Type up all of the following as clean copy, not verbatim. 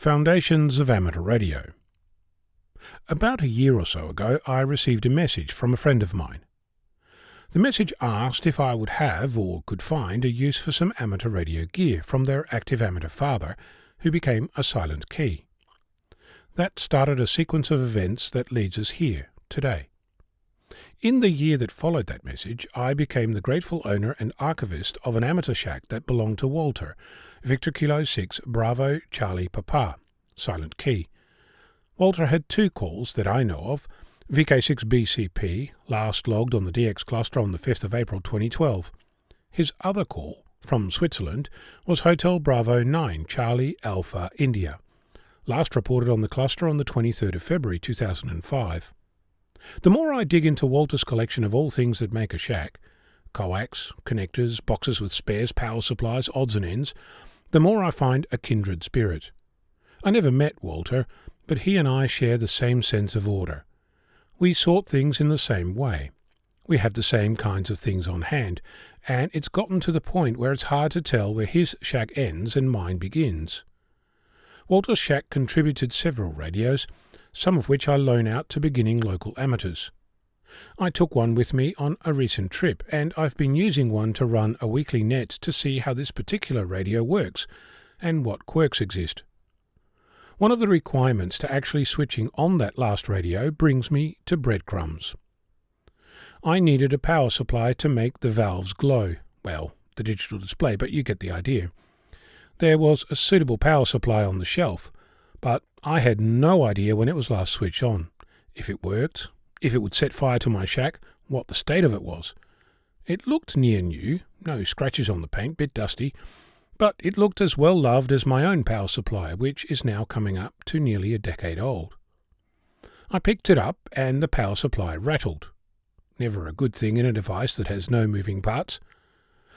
Foundations of Amateur Radio. About a year or so ago, I received a message from a friend of mine. The message asked if I would have or could find a use for some amateur radio gear from their active amateur father, who became a silent key. That started a sequence of events that leads us here today. In the year that followed that message, I became the grateful owner and archivist of an amateur shack that belonged to Walter VK6 Bravo Charlie Papa, silent key. Walter had two calls that I know of, VK6BCP, last logged on the DX cluster on the 5th of April 2012. His other call, from Switzerland, was Hotel Bravo 9 Charlie Alpha India, last reported on the cluster on the 23rd of February 2005. The more I dig into Walter's collection of all things that make a shack, coax, connectors, boxes with spares, power supplies, odds and ends, the more I find a kindred spirit. I never met Walter, but he and I share the same sense of order. We sort things in the same way. We have the same kinds of things on hand, and it's gotten to the point where it's hard to tell where his shack ends and mine begins. Walter's shack contributed several radios, some of which I loan out to beginning local amateurs. I took one with me on a recent trip, and I've been using one to run a weekly net to see how this particular radio works and what quirks exist. One of the requirements to actually switching on that last radio brings me to breadcrumbs. I needed a power supply to make the valves glow. Well, the digital display, but you get the idea. There was a suitable power supply on the shelf, but I had no idea when it was last switched on, if it worked, if it would set fire to my shack, what the state of it was. It looked near new, no scratches on the paint, bit dusty, but it looked as well loved as my own power supply, which is now coming up to nearly a decade old. I picked it up and the power supply rattled. Never a good thing in a device that has no moving parts.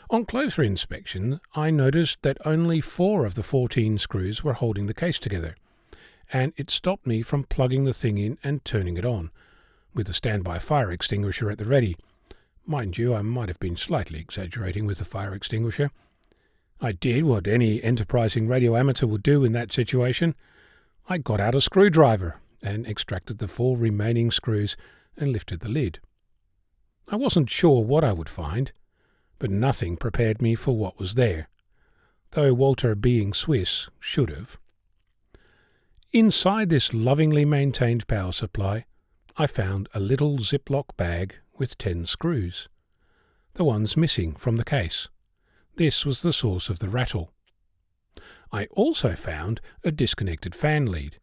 On closer inspection, I noticed that only 4 of the 14 screws were holding the case together, and it stopped me from plugging the thing in and turning it on, with a standby fire extinguisher at the ready. Mind you, I might have been slightly exaggerating with the fire extinguisher. I did what any enterprising radio amateur would do in that situation. I got out a screwdriver and extracted the 4 remaining screws and lifted the lid. I wasn't sure what I would find, but nothing prepared me for what was there, though Walter, being Swiss, should have. Inside this lovingly maintained power supply, I found a little Ziploc bag with 10 screws, the ones missing from the case. This was the source of the rattle. I also found a disconnected fan lead.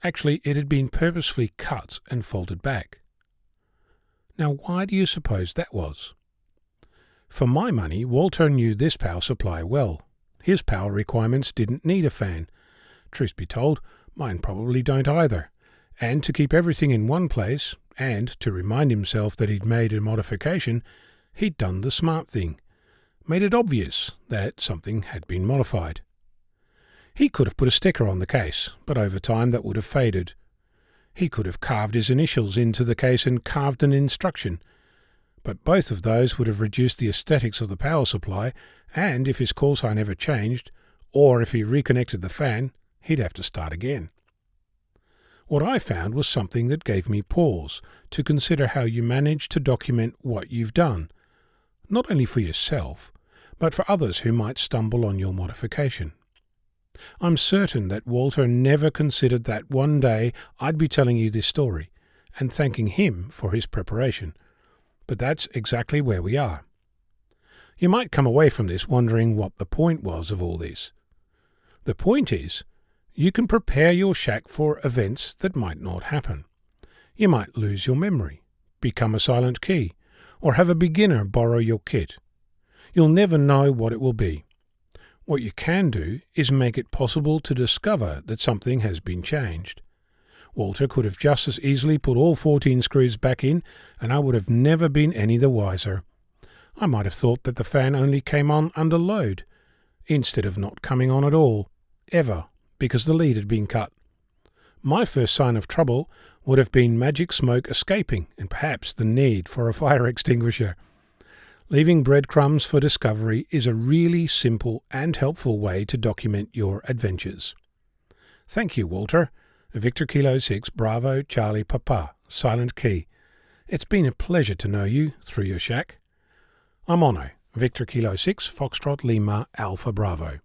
Actually, it had been purposefully cut and folded back. Now, why do you suppose that was? For my money, Walter knew this power supply well. His power requirements didn't need a fan. Truth be told, mine probably don't either. And to keep everything in one place, and to remind himself that he'd made a modification, he'd done the smart thing. Made it obvious that something had been modified. He could have put a sticker on the case, but over time that would have faded. He could have carved his initials into the case and carved an instruction, but both of those would have reduced the aesthetics of the power supply, and if his call sign ever changed, or if he reconnected the fan, he'd have to start again. What I found was something that gave me pause to consider how you manage to document what you've done, not only for yourself, but for others who might stumble on your modification. I'm certain that Walter never considered that one day I'd be telling you this story and thanking him for his preparation, but that's exactly where we are. You might come away from this wondering what the point was of all this. The point is, you can prepare your shack for events that might not happen. You might lose your memory, become a silent key, or have a beginner borrow your kit. You'll never know what it will be. What you can do is make it possible to discover that something has been changed. Walter could have just as easily put all 14 screws back in, and I would have never been any the wiser. I might have thought that the fan only came on under load, instead of not coming on at all, ever, because the lead had been cut. My first sign of trouble would have been magic smoke escaping and perhaps the need for a fire extinguisher. Leaving breadcrumbs for discovery is a really simple and helpful way to document your adventures. Thank you, Walter. Victor Kilo 6 Bravo Charlie Papa, Silent Key. It's been a pleasure to know you through your shack. I'm Ono, Victor Kilo 6 Foxtrot Lima Alpha Bravo.